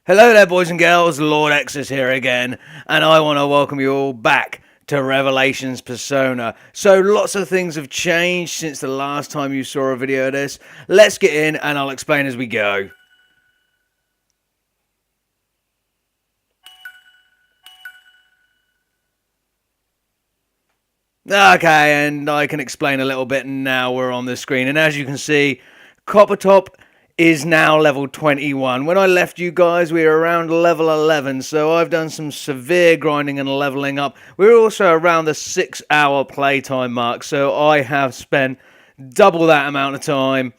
Hello there, boys and girls. Lord Exsus here again, and I want to welcome you all back to Revelations Persona. So lots of things have changed since the last time you saw a video of this. Let's get in and I'll explain as we go. Okay, and I can explain a little bit now we're on the screen. And as you can see, Coppertop is now level 21. When I left you guys, we were around level 11, so I've done some severe grinding and leveling up. We're also around the 6-hour playtime mark, so I have spent double that amount of time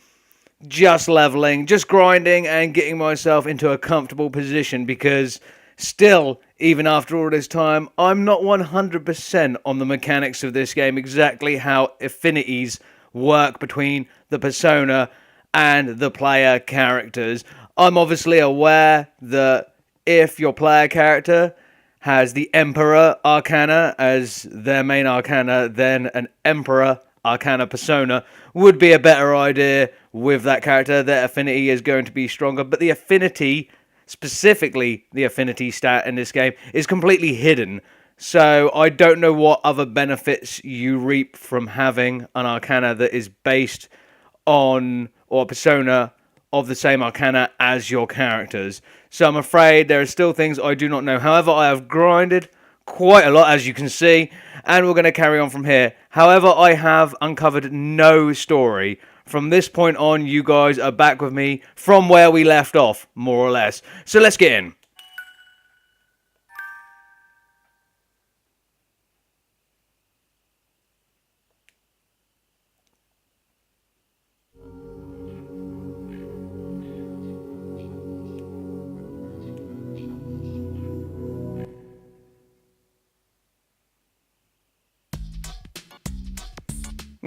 just leveling, just grinding and getting myself into a comfortable position because still, even after all this time, I'm not 100% on the mechanics of this game, exactly how affinities work between the persona and the player characters. I'm obviously aware that if your player character has the Emperor Arcana as their main Arcana, then an Emperor Arcana persona would be a better idea with that character. Their affinity is going to be stronger, but the affinity, specifically the affinity stat in this game, is completely hidden. So I don't know what other benefits you reap from having an Arcana that is based on, or a persona of the same Arcana as your characters. So I'm afraid there are still things I do not know. However, I have grinded quite a lot, as you can see, and we're going to carry on from here. However, I have uncovered no story. From this point on, you guys are back with me from where we left off, more or less. So let's get in.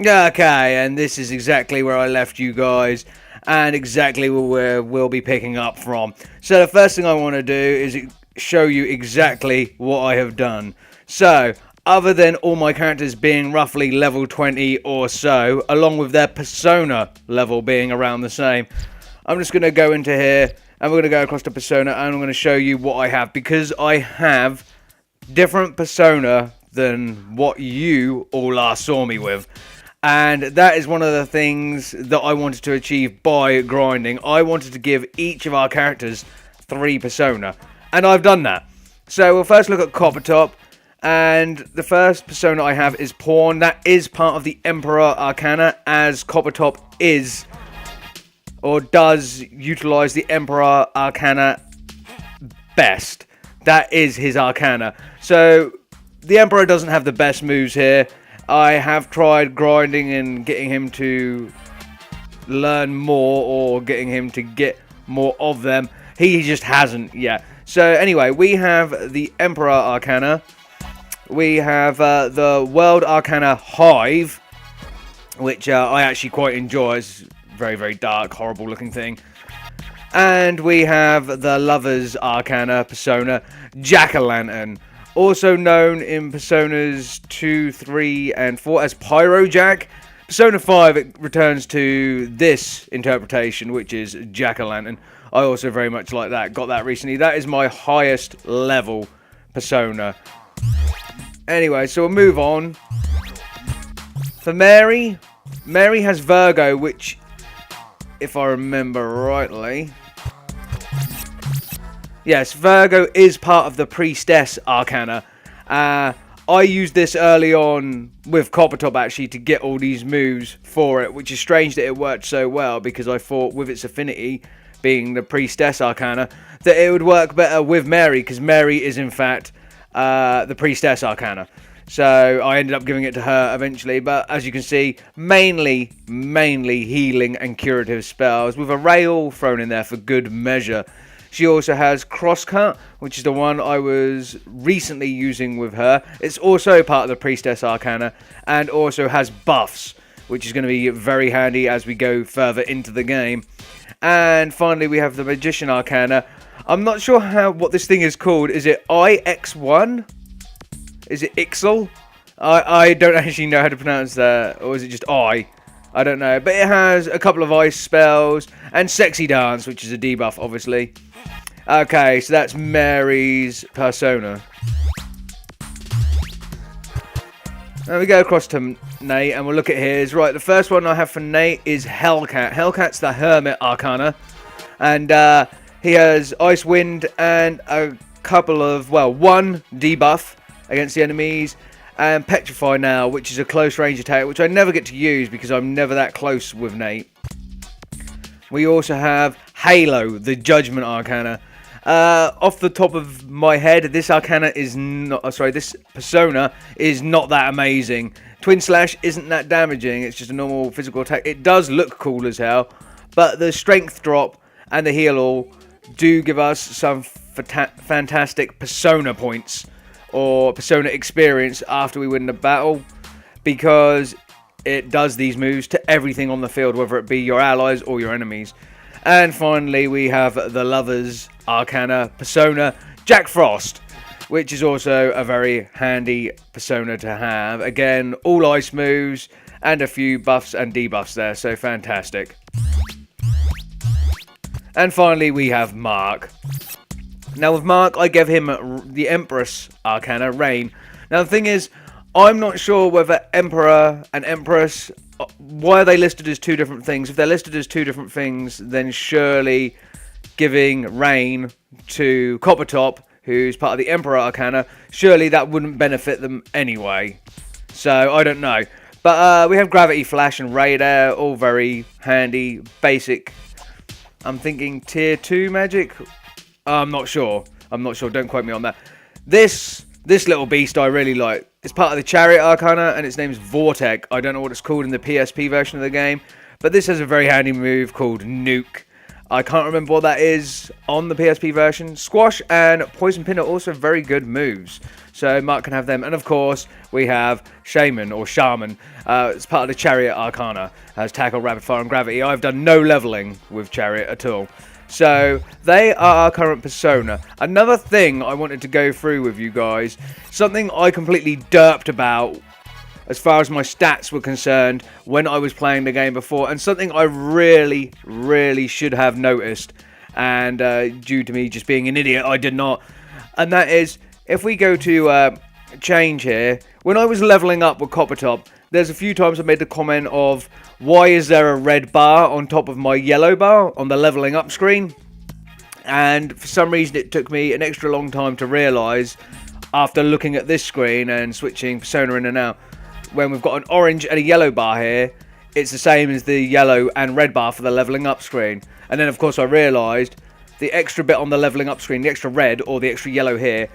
Okay, and this is exactly where I left you guys, and exactly where we'll be picking up from. So the first thing I want to do is show you exactly what I have done. So, other than all my characters being roughly level 20 or so, along with their persona level being around the same, I'm just going to go into here, and we're going to go across to persona, and I'm going to show you what I have, because I have different persona than what you all last saw me with. And that is one of the things that I wanted to achieve by grinding. I wanted to give each of our characters 3 persona, and I've done that. So we'll first look at Coppertop, and the first persona I have is Pawn. That is part of the Emperor Arcana, as Coppertop is, or does, utilize the Emperor Arcana best. That is his Arcana. So the Emperor doesn't have the best moves here. I have tried grinding and getting him to learn more, or getting him to get more of them. He just hasn't yet. So anyway, we have the Emperor Arcana. We have the World Arcana Hive, which I actually quite enjoy. It's very, very dark, horrible looking thing. And we have the Lover's Arcana persona, Jack-o'-lantern. Also known in Personas 2, 3, and 4 as Pyrojack. Persona 5, it returns to this interpretation, which is Jack-o'-lantern. I also very much like that. Got that recently. That is my highest level persona. Anyway, so we'll move on. For Mary, Mary has Virgo, which, if I remember rightly... Yes, Virgo is part of the Priestess Arcana. I used this early on with Coppertop actually to get all these moves for it, which is strange that it worked so well, because I thought with its affinity being the Priestess Arcana that it would work better with Mary, because Mary is in fact the Priestess Arcana. So I ended up giving it to her eventually, but as you can see, mainly healing and curative spells, with a rail thrown in there for good measure. She also has Crosscut, which is the one I was recently using with her. It's also part of the Priestess Arcana, and also has buffs, which is going to be very handy as we go further into the game. And finally, we have the Magician Arcana. I'm not sure what this thing is called. Is it IX1? Is it Ixel? I don't actually know how to pronounce that, or is it just I? I don't know. But it has a couple of ice spells, and Sexy Dance, which is a debuff, obviously. Okay, so that's Mary's persona. Now we go across to Nate and we'll look at his. Right, the first one I have for Nate is Hellcat. Hellcat's the Hermit Arcana. And he has Ice Wind and a couple of, well, one debuff against the enemies. And Petrify now, which is a close range attack, which I never get to use because I'm never that close with Nate. We also have Halo, the Judgment Arcana. Off the top of my head, this Arcana is not. This persona is not that amazing. Twin Slash isn't that damaging. It's just a normal physical attack. It does look cool as hell, but the strength drop and the heal all do give us some fantastic persona points or persona experience after we win the battle, because it does these moves to everything on the field, whether it be your allies or your enemies. And finally, we have the Lovers Arcana persona, Jack Frost, which is also a very handy persona to have. Again, all ice moves and a few buffs and debuffs there, so fantastic. And finally, we have Mark. Now, with Mark, I gave him the Empress Arcana, Reign. Now, the thing is, I'm not sure whether Emperor and Empress, why are they listed as two different things? If they're listed as two different things, then surely giving Reign to Coppertop, who's part of the Emperor Arcana, surely that wouldn't benefit them anyway. So, I don't know. But we have Gravity Flash and Ray there, all very handy, basic. I'm thinking tier 2 magic? I'm not sure. Don't quote me on that. This little beast I really like. It's part of the Chariot Arcana, and its name's Vortec. I don't know what it's called in the PSP version of the game, but this has a very handy move called Nuke. I can't remember what that is on the PSP version. Squash and Poison Pin are also very good moves, so Mark can have them. And of course, we have Shaman or Shaman. It's part of the Chariot Arcana. Has Tackle, Rapid Fire, and Gravity. I've done no leveling with Chariot at all. So, they are our current persona. Another thing I wanted to go through with you guys, something I completely derped about as far as my stats were concerned when I was playing the game before, and something I really, really should have noticed, and due to me just being an idiot, I did not. And that is, if we go to change here, when I was leveling up with Coppertop, there's a few times I made the comment of, why is there a red bar on top of my yellow bar on the leveling up screen? And for some reason it took me an extra long time to realise, after looking at this screen and switching persona in and out, when we've got an orange and a yellow bar here, it's the same as the yellow and red bar for the leveling up screen. And then of course I realised, the extra bit on the leveling up screen, the extra red or the extra yellow here,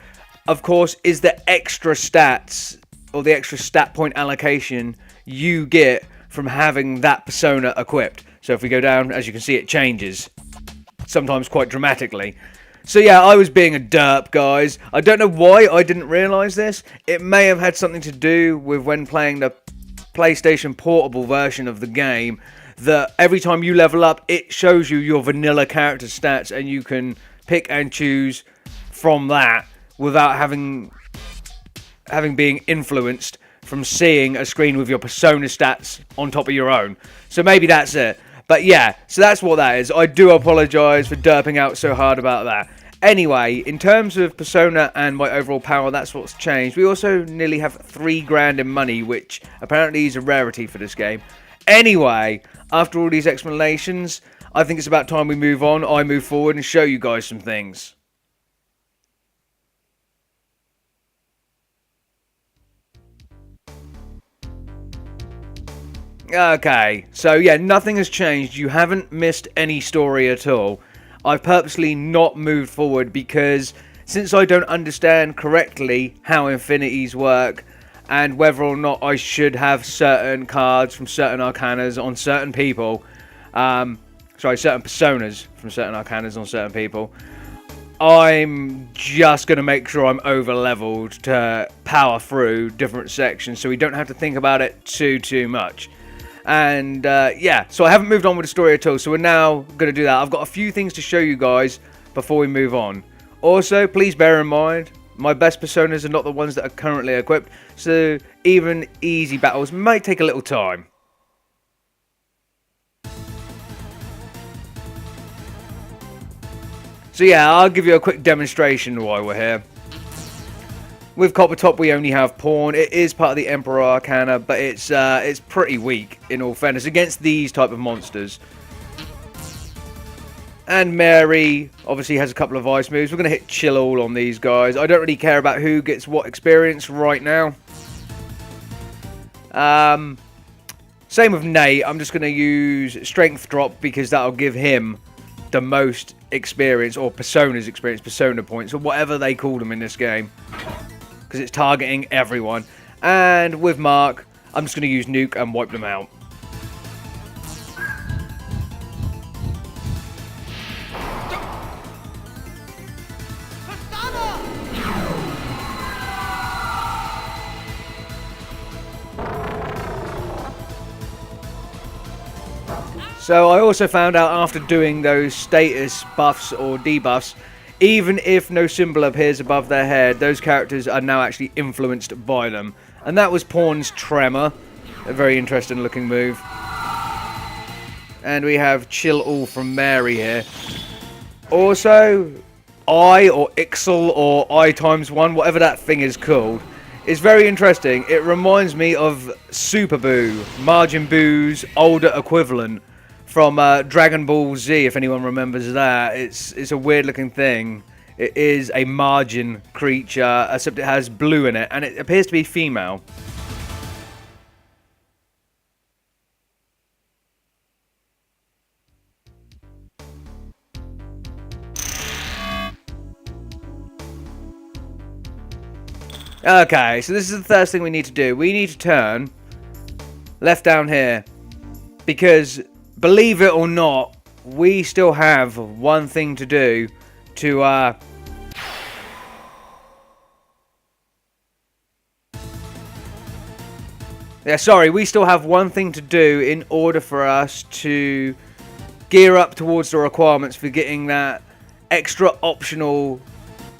of course is the extra stats or the extra stat point allocation you get from having that persona equipped. So if we go down, as you can see, it changes, sometimes quite dramatically. So yeah, I was being a derp, guys. I don't know why I didn't realise this. It may have had something to do with when playing the PlayStation Portable version of the game, that every time you level up, it shows you your vanilla character stats, and you can pick and choose from that without having being influenced from seeing a screen with your persona stats on top of your own. So maybe that's it. But yeah, so that's what that is. I do apologise for derping out so hard about that. Anyway, in terms of persona and my overall power, that's what's changed. We also nearly have 3 grand in money, which apparently is a rarity for this game. Anyway, after all these explanations, I think it's about time we move on. I move forward and show you guys some things. Okay, so yeah, nothing has changed. You haven't missed any story at all. I've purposely not moved forward because since I don't understand correctly how infinities work and whether or not I should have certain cards from certain arcanas on certain people, certain personas from certain arcanas on certain people, I'm just going to make sure I'm over leveled to power through different sections so we don't have to think about it too much. And yeah, so I haven't moved on with the story at all, so we're now going to do that. I've got a few things to show you guys before we move on. Also, please bear in mind, my best personas are not the ones that are currently equipped, so even easy battles might take a little time. So yeah, I'll give you a quick demonstration while we're here. With Coppertop, we only have Pawn. It is part of the Emperor Arcana, but it's pretty weak, in all fairness, against these type of monsters. And Mary obviously has a couple of ice moves. We're going to hit Chill All on these guys. I don't really care about who gets what experience right now. Same with Nate. I'm just going to use Strength Drop because that'll give him the most experience, or Persona's experience, Persona points, or whatever they call them in this game. Because it's targeting everyone. And with Mark, I'm just going to use Nuke and wipe them out. So I also found out after doing those status buffs or debuffs, even if no symbol appears above their head, those characters are now actually influenced by them. And that was Pawn's Tremor, a very interesting looking move. And we have Chill All from Mary here. Also, I or Ixel or I times 1, whatever that thing is called, is very interesting. It reminds me of Super Boo, Majin Buu's older equivalent. From Dragon Ball Z, if anyone remembers that. It's a weird looking thing. It is a margin creature, except it has blue in it, and it appears to be female. Okay, so this is the first thing we need to do. We need to turn left down here, because believe it or not, we still have one thing to do to, we still have one thing to do in order for us to gear up towards the requirements for getting that extra optional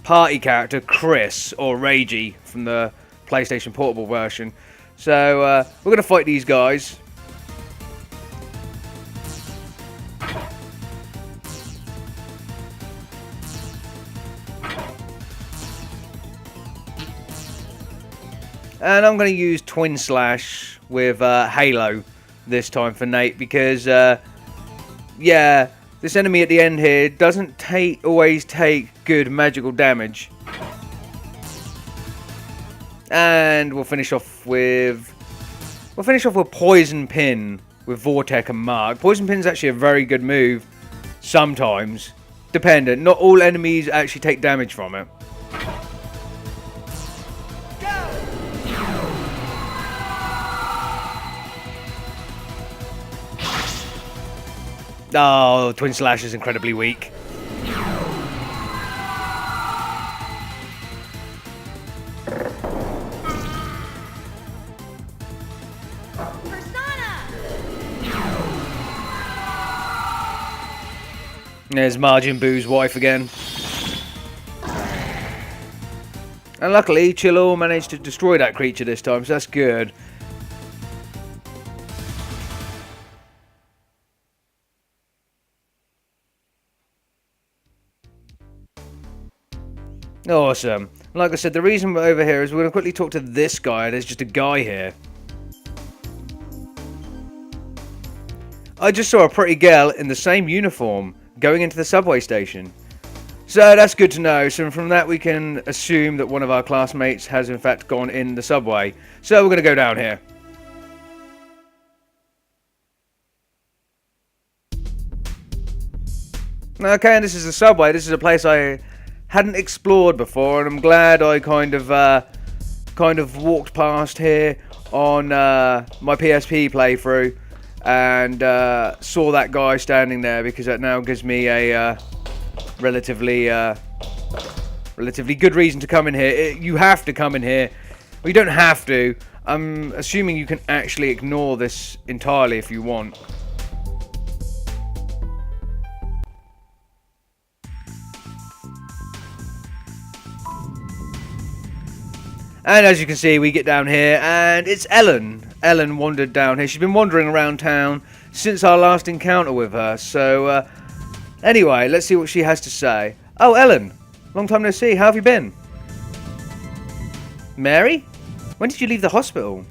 party character, Chris, or Reiji, from the PlayStation Portable version. So, we're going to fight these guys. And I'm going to use Twin Slash with Halo this time for Nate because, yeah, this enemy at the end here doesn't always take good magical damage. And we'll finish off with Poison Pin with Vortec and Mark. Poison Pin's actually a very good move sometimes, dependent. Not all enemies actually take damage from it. Oh, Twin Slash is incredibly weak. There's Majin Buu's wife again. And luckily, Chilo managed to destroy that creature this time, so that's good. Awesome. Like I said, the reason we're over here is we're going to quickly talk to this guy. There's just a guy here. I just saw a pretty girl in the same uniform going into the subway station. So that's good to know. So from that we can assume that one of our classmates has in fact gone in the subway. So we're going to go down here. Okay, and this is the subway. This is a place I hadn't explored before, and I'm glad I kind of walked past here on my PSP playthrough and saw that guy standing there, because that now gives me a relatively good reason to come in here. You have to come in here. Well, you don't have to. I'm assuming you can actually ignore this entirely if you want. And as you can see, we get down here, and it's Ellen. Ellen wandered down here. She's been wandering around town since our last encounter with her. So, anyway, let's see what she has to say. Oh, Ellen. Long time no see. How have you been? Mary? When did you leave the hospital?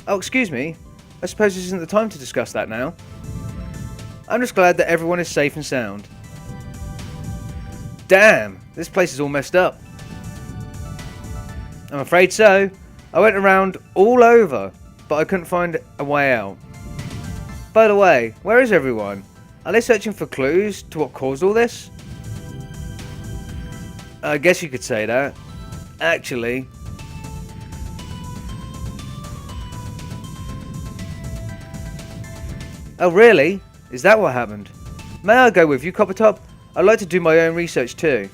Oh, excuse me. I suppose this isn't the time to discuss that now. I'm just glad that everyone is safe and sound. Damn, this place is all messed up. I'm afraid so. I went around all over, but I couldn't find a way out. By the way, where is everyone? Are they searching for clues to what caused all this? I guess you could say that. Actually... Oh really? Is that what happened? May I go with you, Coppertop? I'd like to do my own research too.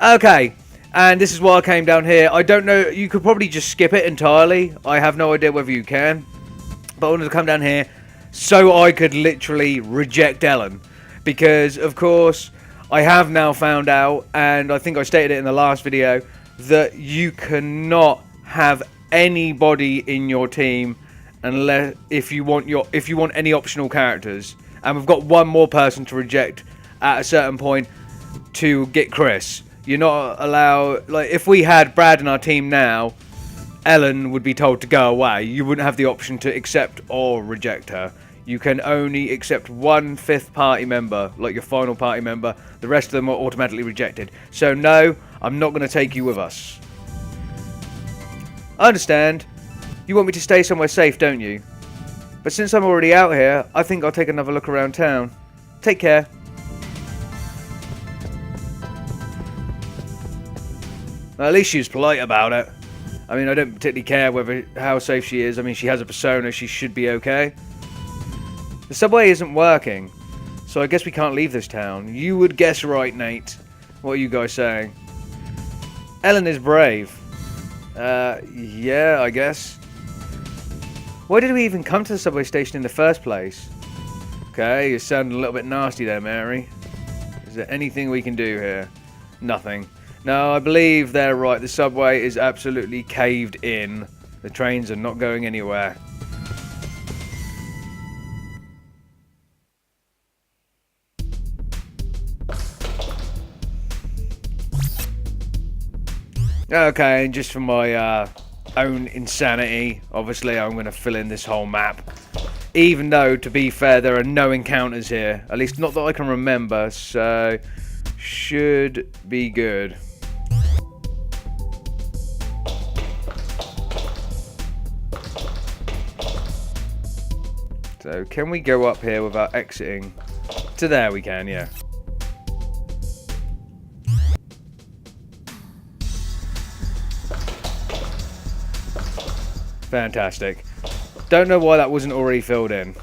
Okay, and this is why I came down here. I don't know, you could probably just skip it entirely. I have no idea whether you can. But I wanted to come down here so I could literally reject Ellen. Because, of course, I have now found out, and I think I stated it in the last video, that you cannot have anybody in your team unless if you want any optional characters. And we've got one more person to reject at a certain point to get Chris. You're not allowed, like, if we had Brad in our team now, Ellen would be told to go away. You wouldn't have the option to accept or reject her. You can only accept 1/5 party member, like your final party member. The rest of them are automatically rejected. So no, I'm not going to take you with us. I understand. You want me to stay somewhere safe, don't you? But since I'm already out here, I think I'll take another look around town. Take care. Well, at least she was polite about it. I mean, I don't particularly care how safe she is. I mean, she has a persona, she should be okay. The subway isn't working, so I guess we can't leave this town. You would guess right, Nate. What are you guys saying? Ellen is brave. Yeah, I guess. Why did we even come to the subway station in the first place? Okay, you're sounding a little bit nasty there, Mary. Is there anything we can do here? Nothing. No, I believe they're right. The subway is absolutely caved in. The trains are not going anywhere. Okay, and just for my own insanity, obviously I'm going to fill in this whole map. Even though, to be fair, there are no encounters here. At least not that I can remember, so should be good. So can we go up here without exiting? To there we can, yeah. Fantastic. Don't know why that wasn't already filled in.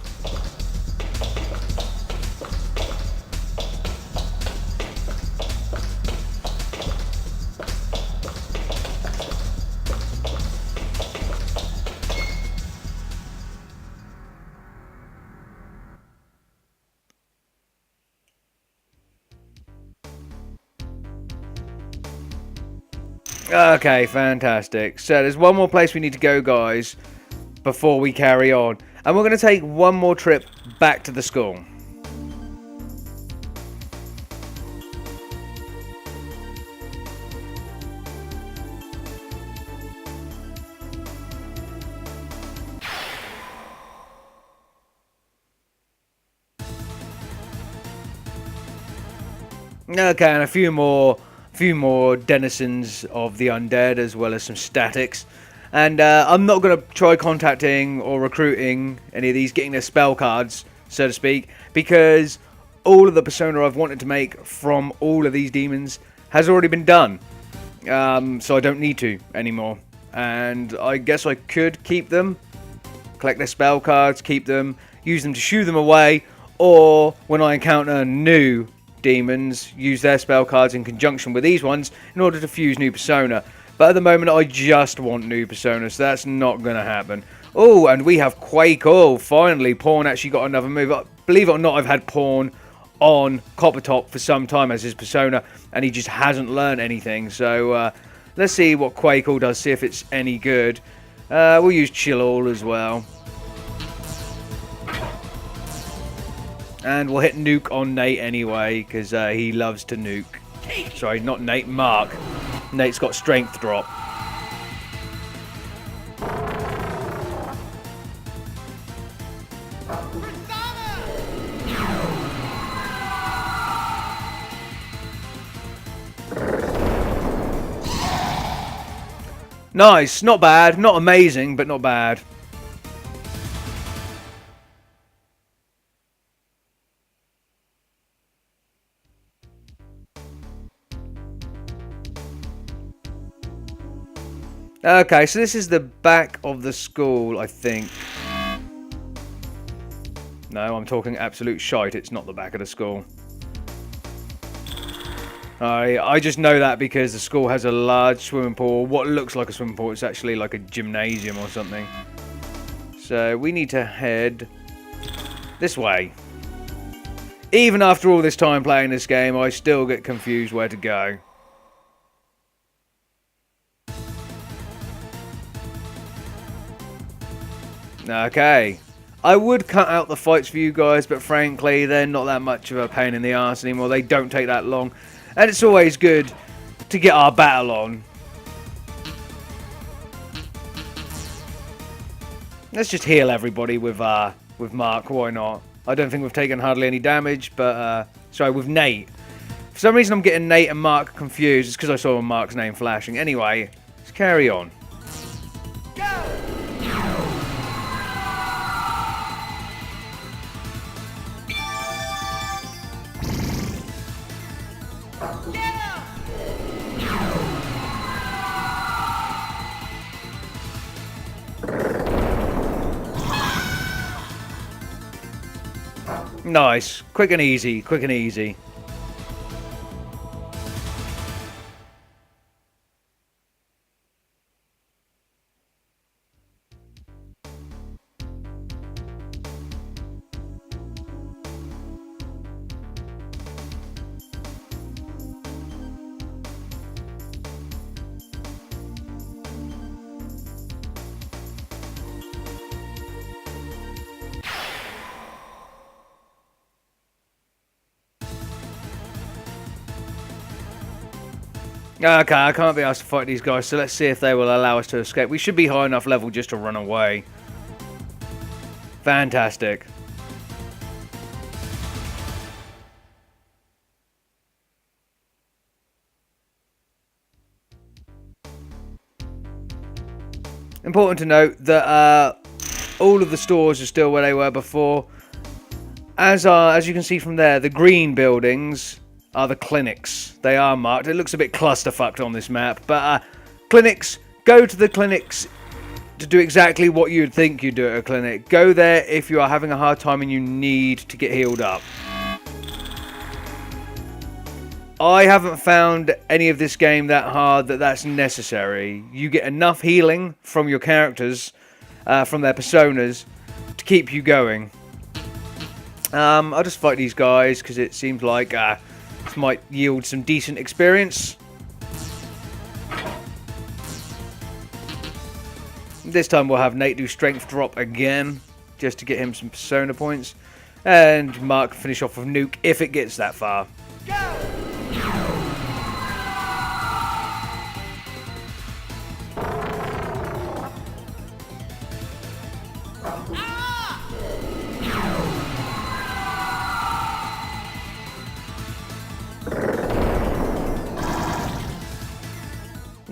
Okay, fantastic. So there's one more place we need to go, guys, before we carry on. And we're going to take one more trip back to the school. Okay, and a few more denizens of the undead, as well as some statics. And I'm not going to try contacting or recruiting any of these, getting their spell cards, so to speak, because all of the persona I've wanted to make from all of these demons has already been done. So I don't need to anymore. And I guess I could keep them, collect their spell cards, keep them, use them to shoo them away, or when I encounter new demons, use their spell cards in conjunction with these ones in order to fuse new persona. But at the moment I just want new persona, so that's not going to happen. Oh, and we have Quake. Oh, finally Pawn actually got another move. Believe it or not, I've had Pawn on Coppertop for some time as his persona, and he just hasn't learned anything. So let's see what Quake does, see if it's any good. We'll use Chill All as well. And we'll hit nuke on Nate anyway, because he loves to nuke. Sorry, not Nate, Mark. Nate's got strength drop. Nice, not bad, not amazing, but not bad. Okay, so this is the back of the school, I think. No, I'm talking absolute shite. It's not the back of the school. I just know that because the school has a large swimming pool. What looks like a swimming pool, it's actually like a gymnasium or something. So we need to head this way. Even after all this time playing this game, I still get confused where to go. Okay. I would cut out the fights for you guys, but frankly, they're not that much of a pain in the arse anymore. They don't take that long. And it's always good to get our battle on. Let's just heal everybody with Mark. Why not? I don't think we've taken hardly any damage, but sorry, with Nate. For some reason, I'm getting Nate and Mark confused. It's because I saw Mark's name flashing. Anyway, let's carry on. Go! Nice. Quick and easy. Quick and easy. Okay, I can't be asked to fight these guys, so let's see if they will allow us to escape. We should be high enough level just to run away. Fantastic. Important to note that all of the stores are still where they were before. As you can see from there, the green buildings are the clinics. They are marked. It looks a bit clusterfucked on this map, but clinics, go to the clinics to do exactly what you'd think you'd do at a clinic. Go there if you are having a hard time and you need to get healed up. I haven't found any of this game that hard that's necessary. You get enough healing from your characters, from their personas, to keep you going. I'll just fight these guys because it seems like this might yield some decent experience. This time we'll have Nate do strength drop again, just to get him some persona points. And Mark finish off with nuke if it gets that far. Go!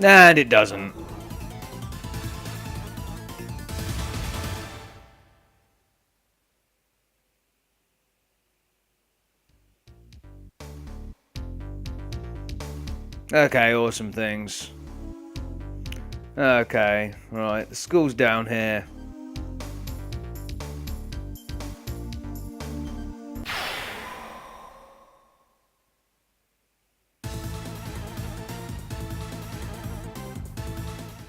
And it doesn't. Okay, awesome things. Okay, right, the school's down here.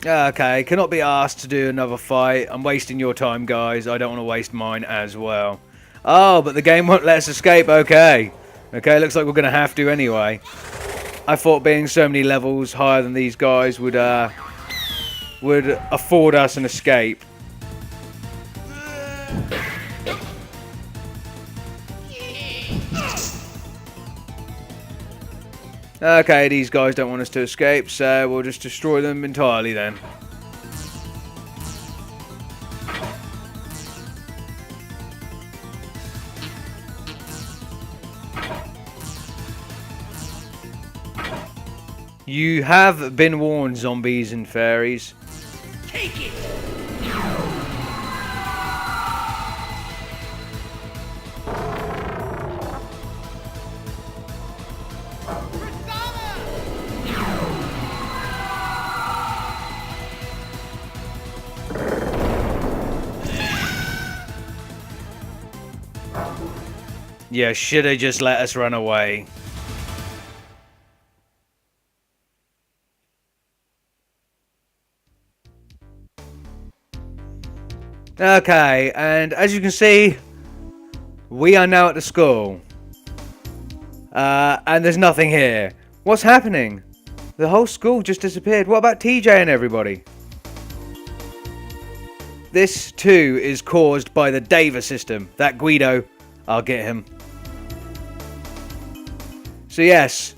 Okay, cannot be asked to do another fight. I'm wasting your time, guys. I don't want to waste mine as well. Oh, but the game won't let us escape. Okay. Okay, looks like we're going to have to anyway. I thought being so many levels higher than these guys would afford us an escape. Okay, these guys don't want us to escape, so we'll just destroy them entirely then. You have been warned, zombies and fairies. Take it! Yeah, should have just let us run away. Okay, and as you can see, we are now at the school. And there's nothing here. What's happening? The whole school just disappeared. What about TJ and everybody? This too is caused by the Dava system. That Guido, I'll get him. So yes,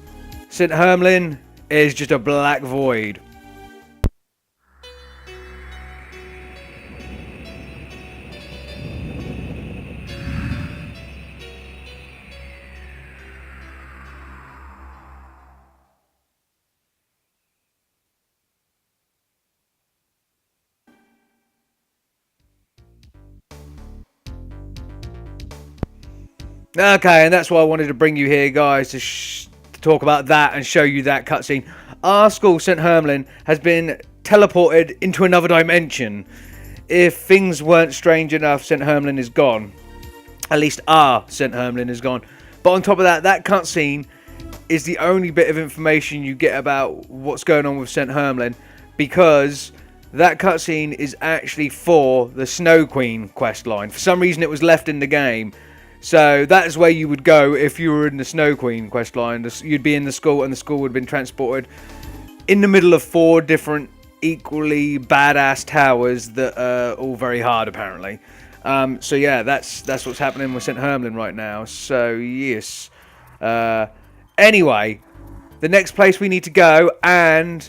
St. Hermlin is just a black void. Okay, and that's why I wanted to bring you here, guys, to talk about that and show you that cutscene. Our school, St. Hermlin, has been teleported into another dimension. If things weren't strange enough, St. Hermlin is gone. At least our St. Hermlin is gone. But on top of that, that cutscene is the only bit of information you get about what's going on with St. Hermlin, because that cutscene is actually for the Snow Queen quest line. For some reason, it was left in the game. So that is where you would go if you were in the Snow Queen questline. You'd be in the school, and the school would have been transported in the middle of 4 different equally badass towers that are all very hard, apparently. So yeah, that's what's happening with St. Hermlin right now. So yes. Anyway, the next place we need to go, and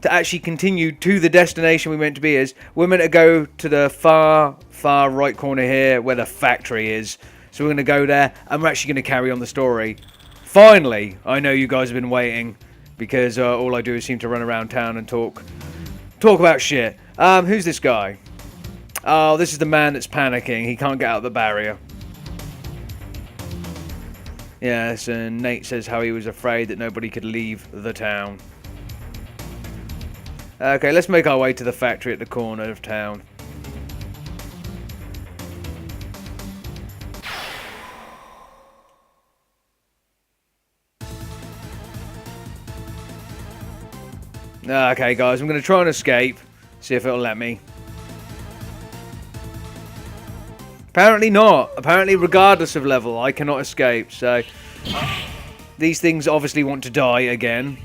to actually continue to the destination we meant to be, is we're meant to go to the far right corner here where the factory is. So we're going to go there, and we're actually going to carry on the story. Finally, I know you guys have been waiting, because all I do is seem to run around town and talk about shit. Who's this guy? Oh, this is the man that's panicking. He can't get out the barrier. Yes, and Nate says how he was afraid that nobody could leave the town. Okay, let's make our way to the factory at the corner of town. Okay, guys, I'm going to try and escape. See if it'll let me. Apparently not. Apparently, regardless of level, I cannot escape. So, these things obviously want to die again.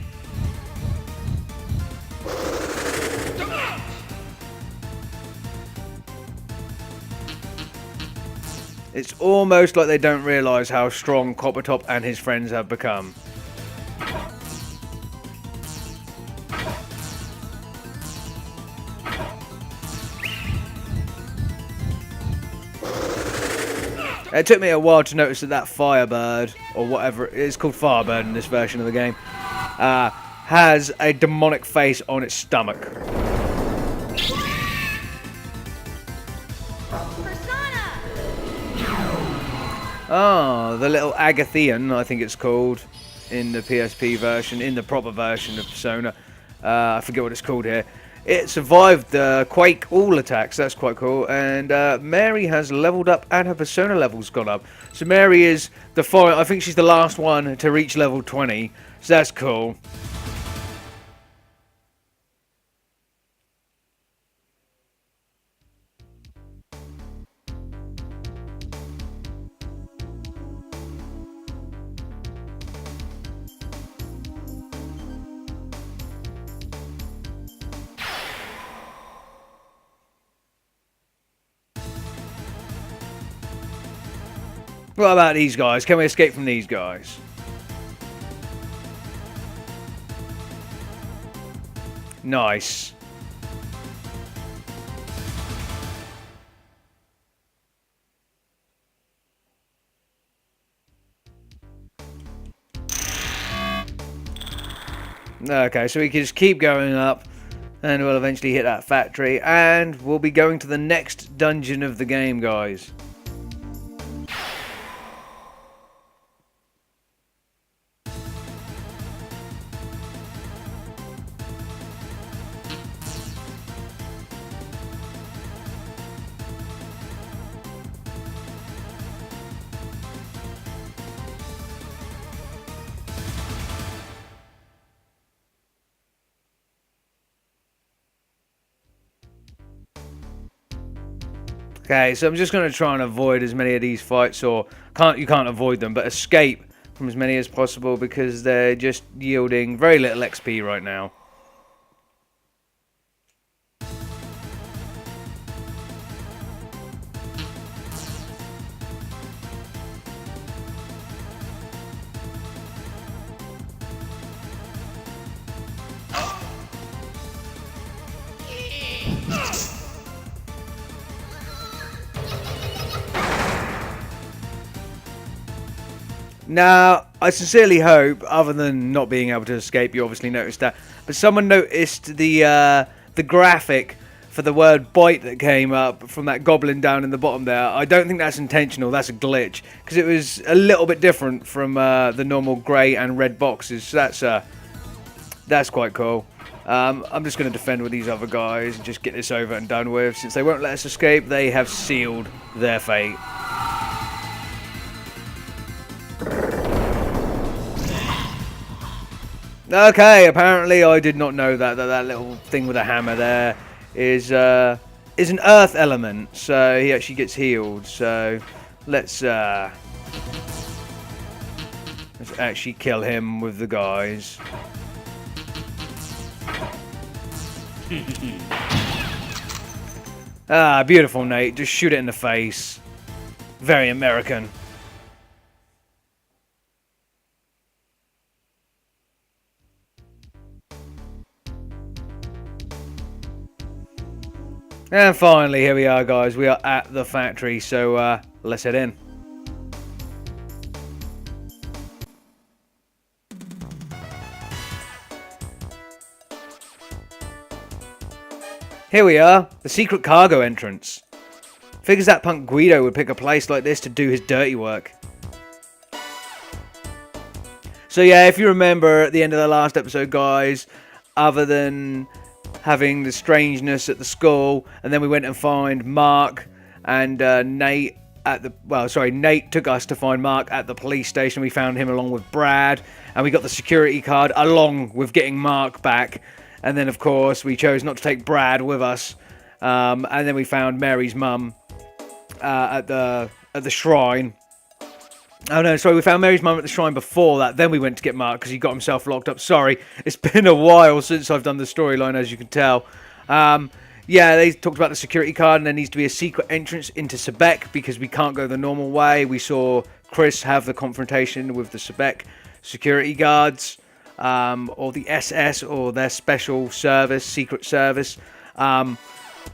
It's almost like they don't realise how strong Coppertop and his friends have become. It took me a while to notice that that Firebird, or whatever, it's called Firebird in this version of the game, has a demonic face on its stomach. Oh, the little Agathian, I think it's called, in the PSP version, in the proper version of Persona. I forget what it's called here. It survived the Quake all attacks, that's quite cool, and Mary has leveled up and her Persona level's gone up. So Mary is I think she's the last one to reach level 20, so that's cool. What about these guys? Can we escape from these guys? Nice. Okay, so we can just keep going up, and we'll eventually hit that factory, and we'll be going to the next dungeon of the game, guys. Okay, so I'm just going to try and avoid as many of these fights, or you can't avoid them, but escape from as many as possible because they're just yielding very little XP right now. Now, I sincerely hope, other than not being able to escape, you obviously noticed that, but someone noticed the graphic for the word bite that came up from that goblin down in the bottom there. I don't think that's intentional, that's a glitch, because it was a little bit different from the normal grey and red boxes, so that's quite cool. I'm just going to defend with these other guys and just get this over and done with. Since they won't let us escape, they have sealed their fate. Okay, apparently I did not know that little thing with a hammer there is an earth element, so he actually gets healed. So let's actually kill him with the guys. Ah, beautiful, Nate. Just shoot it in the face. Very American. And finally, here we are, guys. We are at the factory, so let's head in. Here we are, the secret cargo entrance. Figures that punk Guido would pick a place like this to do his dirty work. So yeah, if you remember at the end of the last episode, guys, other than having the strangeness at the school, and then we went and find Mark and Nate at the Nate took us to find Mark at the police station. We found him along with Brad, and we got the security card along with getting Mark back. And then of course we chose not to take Brad with us, and then we found Mary's mum at the shrine. Oh no, sorry, we found Mary's mum at the shrine before that. Then we went to get Mark because he got himself locked up. Sorry, it's been a while since I've done the storyline, as you can tell. Yeah, they talked about the security card, and there needs to be a secret entrance into Sebek because we can't go the normal way. We saw Chris have the confrontation with the Sebek security guards, or the SS, or their special service, secret service.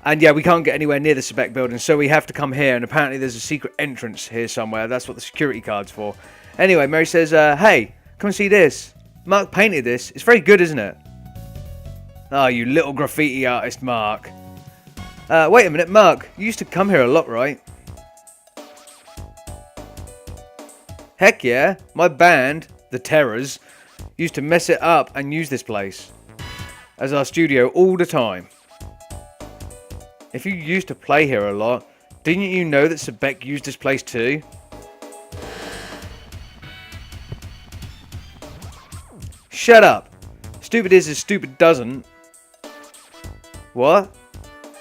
And yeah, we can't get anywhere near the Sebek building, so we have to come here, and apparently there's a secret entrance here somewhere. That's what the security card's for. Anyway, Mary says, hey, come and see this. Mark painted this. It's very good, isn't it? Oh, you little graffiti artist, Mark. Wait a minute, Mark. You used to come here a lot, right? Heck yeah. My band, The Terrors, used to mess it up and use this place as our studio all the time. If you used to play here a lot, didn't you know that Sebek used this place too? Shut up! Stupid is as stupid doesn't. What?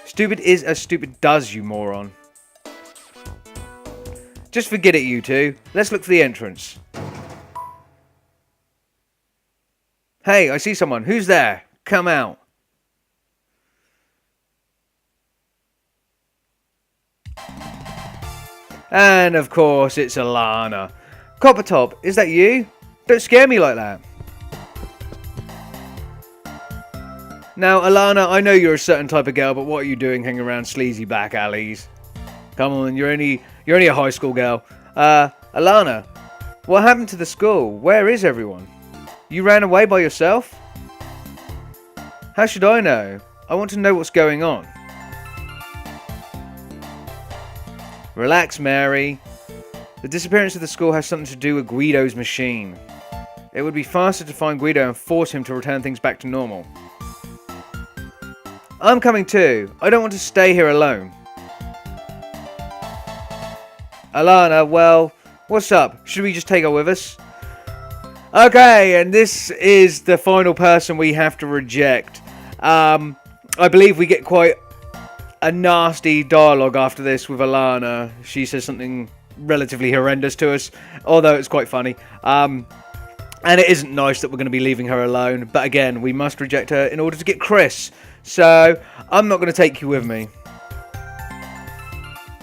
Stupid is as stupid does, you moron. Just forget it, you two. Let's look for the entrance. Hey, I see someone. Who's there? Come out. And of course, it's Alana. Coppertop, is that you? Don't scare me like that. Now, Alana, I know you're a certain type of girl, but what are you doing hanging around sleazy back alleys? Come on, you're only a high school girl. Alana, what happened to the school? Where is everyone? You ran away by yourself? How should I know? I want to know what's going on. Relax, Mary. The disappearance of the school has something to do with Guido's machine. It would be faster to find Guido and force him to return things back to normal. I'm coming too. I don't want to stay here alone. Alana, well, what's up? Should we just take her with us? Okay, and this is the final person we have to reject. I believe we get quite a nasty dialogue after this with Alana. She says something relatively horrendous to us, although it's quite funny. And it isn't nice that we're going to be leaving her alone. But again, we must reject her in order to get Chris. So, I'm not going to take you with me.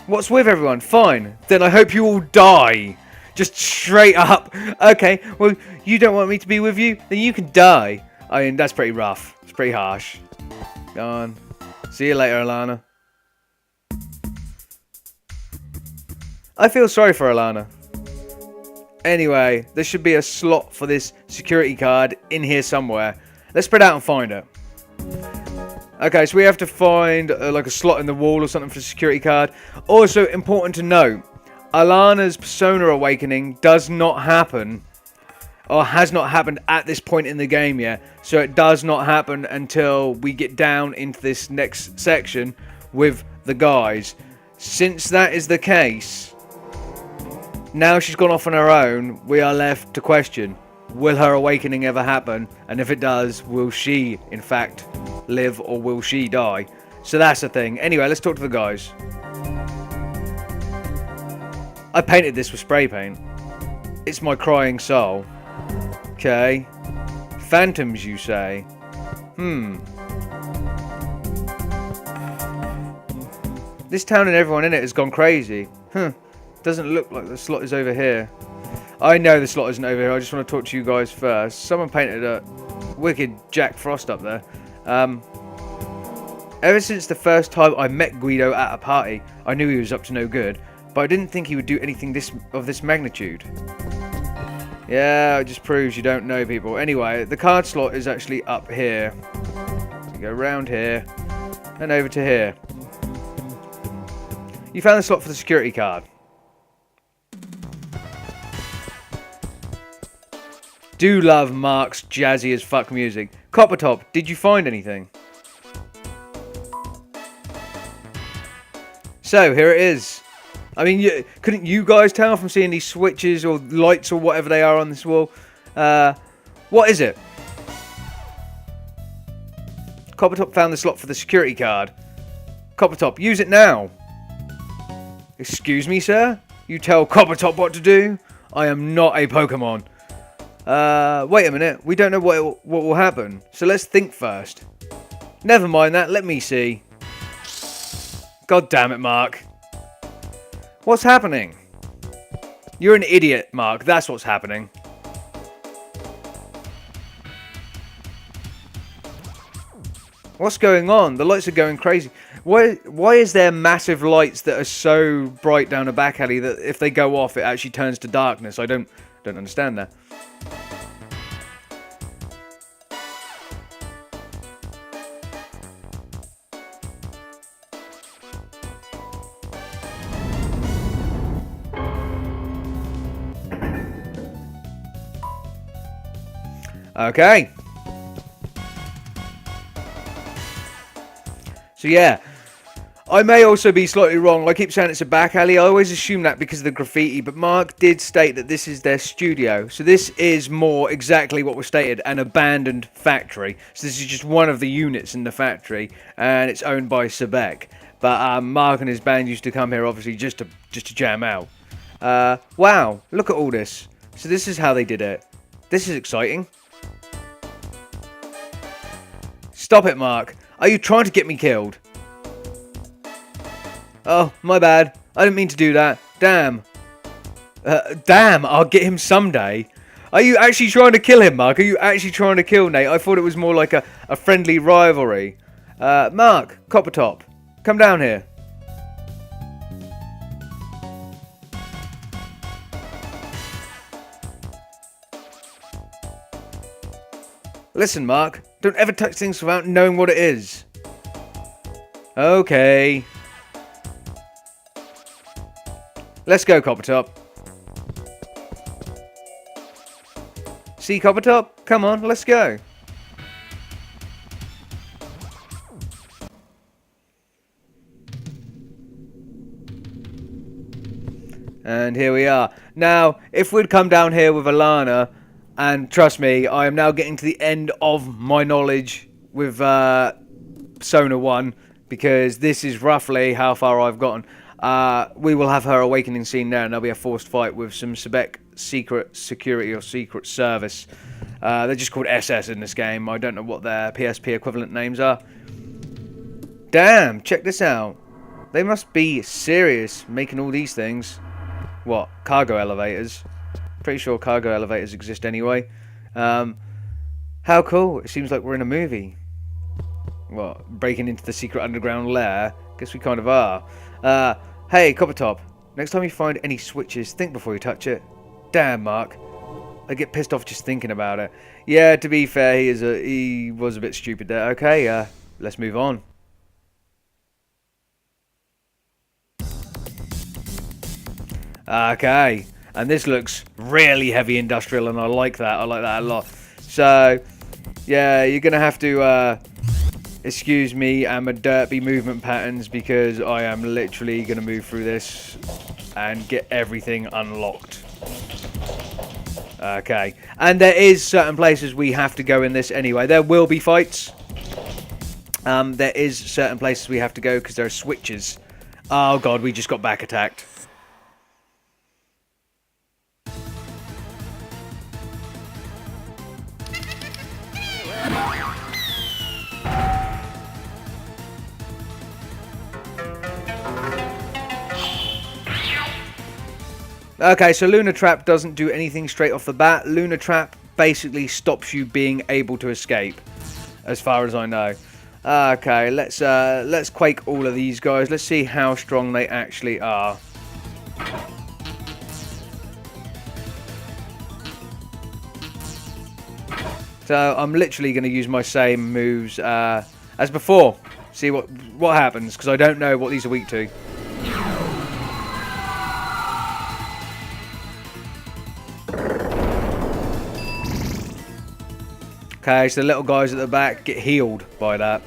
What's with everyone? Fine. Then I hope you all die. Just straight up. Okay, well, you don't want me to be with you? Then you can die. I mean, that's pretty rough. It's pretty harsh. Go on. See you later, Alana. I feel sorry for Alana. Anyway, there should be a slot for this security card in here somewhere. Let's spread out and find it. Okay, so we have to find like a slot in the wall or something for the security card. Also, important to note, Alana's persona awakening does not happen, or has not happened at this point in the game yet. So it does not happen until we get down into this next section with the guys. Since that is the case, now she's gone off on her own, we are left to question, will her awakening ever happen? And if it does, will she, in fact, live or will she die? So that's the thing. Anyway, let's talk to the guys. I painted this with spray paint. It's my crying soul. Okay. Phantoms, you say? This town and everyone in it has gone crazy. Doesn't look like the slot is over here. I know the slot isn't over here. I just want to talk to you guys first. Someone painted a wicked Jack Frost up there. Ever since the first time I met Guido at a party, I knew he was up to no good, but I didn't think he would do anything of this magnitude. Yeah, it just proves you don't know people. Anyway, the card slot is actually up here. So you go round here and over to here. You found the slot for the security card. Do love Mark's jazzy as fuck music. Coppertop, did you find anything? So, here it is. I mean, couldn't you guys tell from seeing these switches or lights or whatever they are on this wall? What is it? Coppertop found the slot for the security card. Coppertop, use it now. Excuse me, sir? You tell Coppertop what to do? I am not a Pokemon. Wait a minute. We don't know what will happen. So let's think first. Never mind that. Let me see. God damn it, Mark. What's happening? You're an idiot, Mark. That's what's happening. What's going on? The lights are going crazy. Why is there massive lights that are so bright down a back alley that if they go off, it actually turns to darkness? I don't understand that. Okay. So yeah, I may also be slightly wrong. I keep saying it's a back alley. I always assume that because of the graffiti, but Mark did state that this is their studio. So this is more exactly what was stated, an abandoned factory. So this is just one of the units in the factory, and it's owned by Sebek. But Mark and his band used to come here, obviously, just to jam out. Wow, look at all this. So this is how they did it. This is exciting. Stop it, Mark. Are you trying to get me killed? Oh, my bad. I didn't mean to do that. Damn. Damn, I'll get him someday. Are you actually trying to kill him, Mark? Are you actually trying to kill Nate? I thought it was more like a friendly rivalry. Mark, Coppertop, come down here. Listen, Mark, don't ever touch things without knowing what it is. Okay. Let's go, Coppertop. See, Coppertop? Come on, let's go. And here we are. Now, if we'd come down here with Alana, and trust me, I am now getting to the end of my knowledge with Sona 1, because this is roughly how far I've gotten. We will have her awakening scene there, and there'll be a forced fight with some Sebek secret security or secret service. They're just called SS in this game. I don't know what their PSP equivalent names are. Damn, check this out. They must be serious making all these things. What, cargo elevators? Pretty sure cargo elevators exist anyway. How cool. It seems like we're in a movie. What, breaking into the secret underground lair? Guess we kind of are. Hey, Coppertop. Next time you find any switches, think before you touch it. Damn, Mark. I get pissed off just thinking about it. Yeah, to be fair, he was a bit stupid there. Okay, let's move on. Okay, and this looks really heavy industrial, and I like that. I like that a lot. So, yeah, you're going to have to excuse me and my derpy movement patterns, because I am literally going to move through this and get everything unlocked. Okay, and there is certain places we have to go in this anyway. There will be fights. There is certain places we have to go because there are switches. Oh god, we just got back attacked. Okay, so Lunar Trap doesn't do anything straight off the bat. Lunar Trap basically stops you being able to escape, as far as I know. Okay, let's quake all of these guys. Let's see how strong they actually are. So I'm literally going to use my same moves as before. See what happens, because I don't know what these are weak to. Okay, so the little guys at the back get healed by that.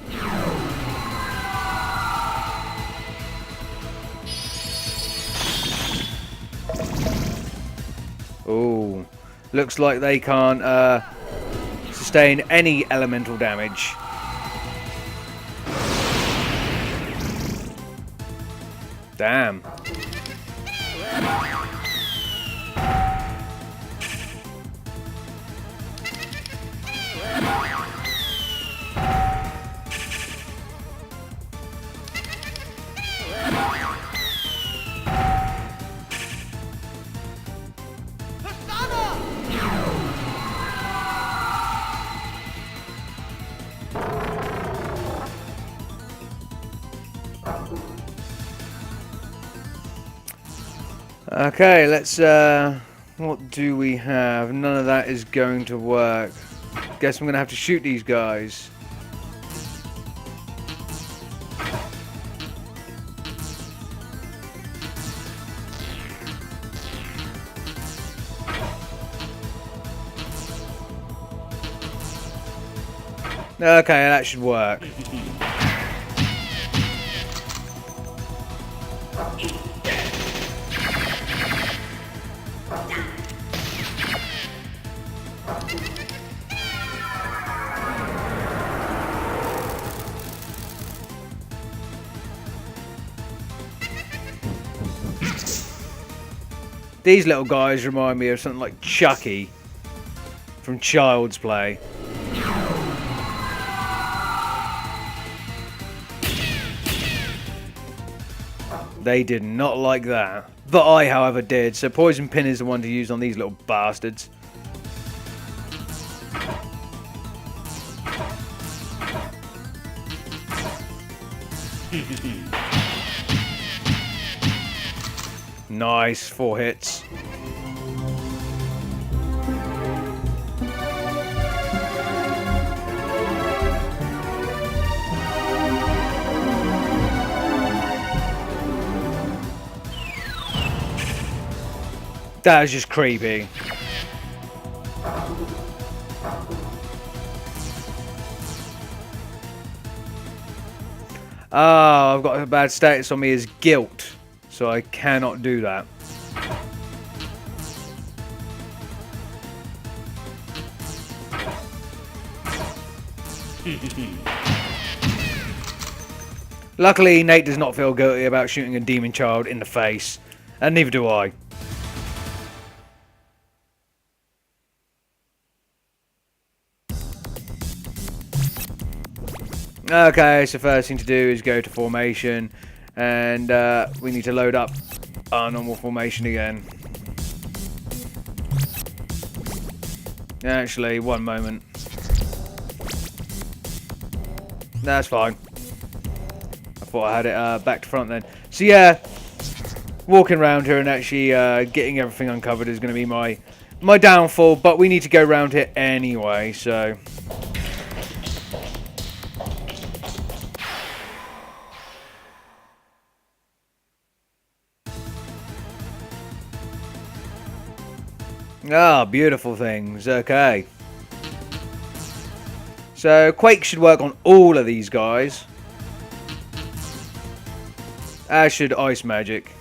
Ooh, looks like they can't sustain any elemental damage. Damn. Okay, let's, what do we have? None of that is going to work. Guess I'm going to have to shoot these guys. Okay, that should work. These little guys remind me of something like Chucky from Child's Play. They did not like that. But I, however, did. So Poison Pin is the one to use on these little bastards. Nice, 4 hits. That is just creepy. Oh, I've got a bad status on me as guilt, so I cannot do that. Luckily, Nate does not feel guilty about shooting a demon child in the face, and neither do I. Okay, so first thing to do is go to formation, and we need to load up our normal formation again. Actually, one moment. That's fine. I thought I had it back to front then. So yeah, walking around here and actually getting everything uncovered is going to be my downfall, but we need to go around here anyway, so... Ah, beautiful things. Okay. So, Quake should work on all of these guys. As should Ice Magic.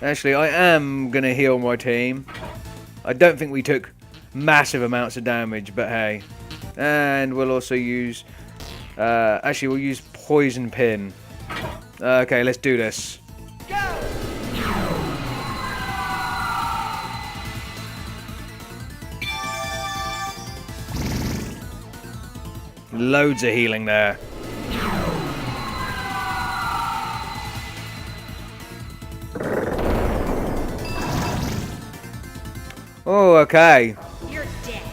Actually, I am going to heal my team. I don't think we took massive amounts of damage, but hey. And we'll also use... actually, we'll use Poison Pin. Okay, let's do this. Loads of healing there. Oh, okay. You're dead.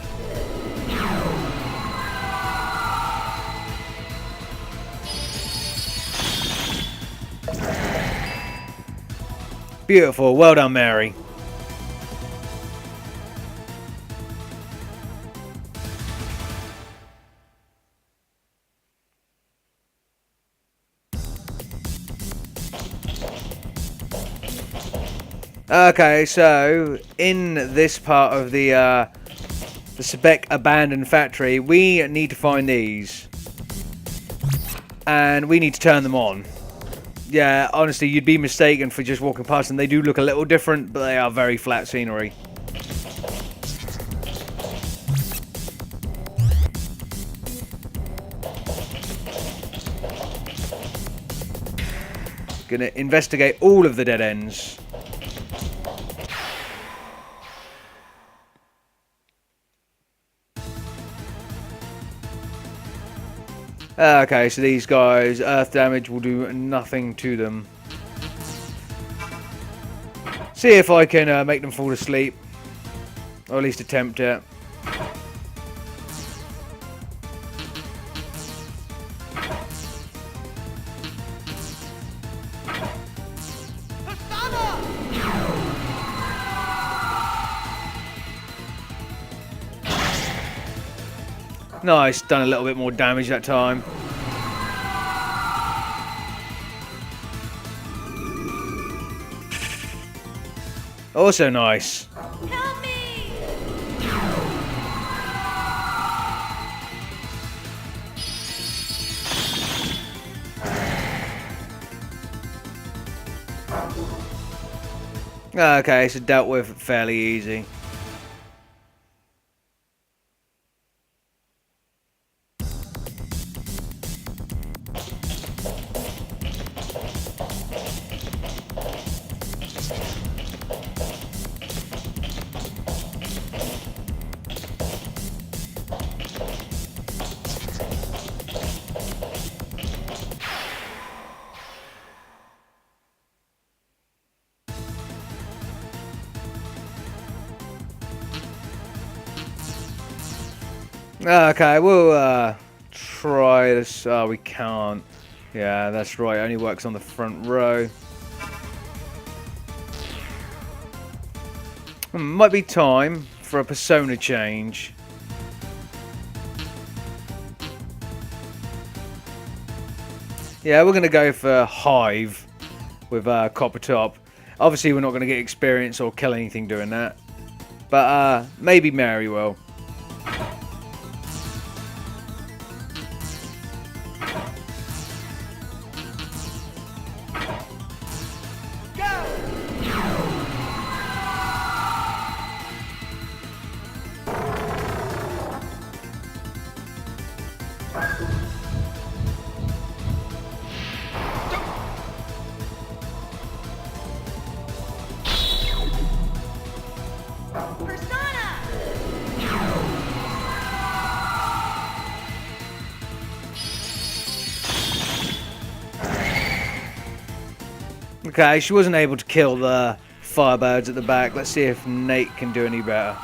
Beautiful. Well done, Mary. Okay, so in this part of the Sebek abandoned factory, we need to find these, and we need to turn them on. Yeah, honestly, you'd be mistaken for just walking past them. They do look a little different, but they are very flat scenery. Gonna investigate all of the dead ends. Okay, so these guys, earth damage will do nothing to them. See if I can make them fall asleep. Or at least attempt it. Nice, done a little bit more damage that time. Also nice. Help me! Okay, so dealt with fairly easy. Okay, we'll try this. Oh, we can't. Yeah, that's right. It only works on the front row. Might be time for a persona change. Yeah, we're going to go for Hive with Copper Top. Obviously, we're not going to get experience or kill anything doing that. But maybe Mary will. Okay, she wasn't able to kill the Firebirds at the back. Let's see if Nate can do any better.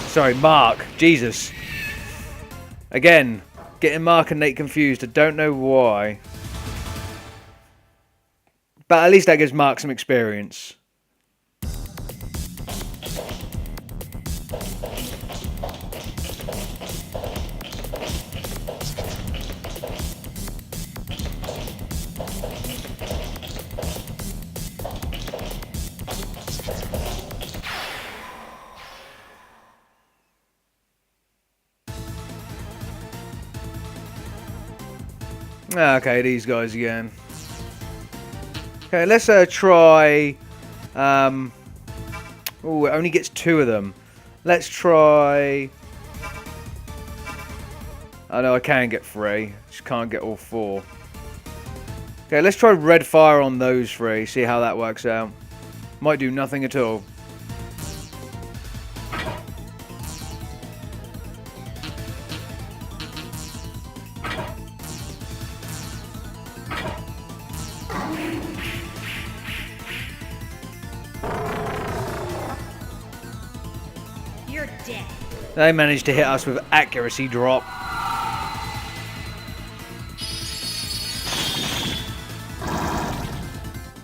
Sorry, Mark. Jesus. Again, getting Mark and Nate confused. I don't know why. But at least that gives Mark some experience. Okay, these guys again. Okay, let's try... oh, it only gets 2 of them. Let's try... I know I can get 3. Just can't get all 4. Okay, let's try Red Fire on those 3. See how that works out. Might do nothing at all. You're dead. They managed to hit us with accuracy drop.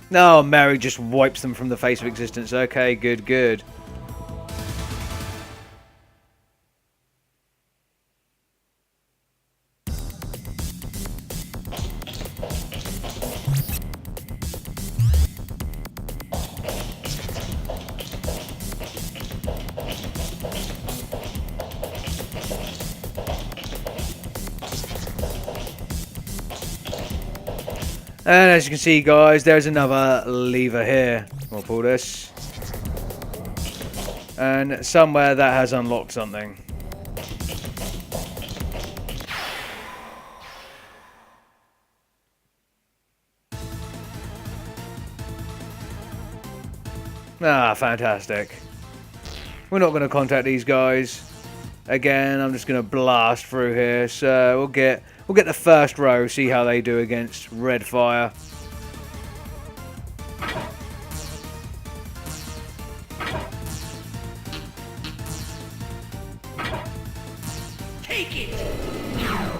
No, Mary just wipes them from the face of existence. Okay, good, good. And as you can see, guys, there's another lever here. We'll pull this. And somewhere that has unlocked something. Ah, fantastic. We're not going to contact these guys. Again, I'm just going to blast through here. So we'll get the first row, see how they do against Red Fire. Take it.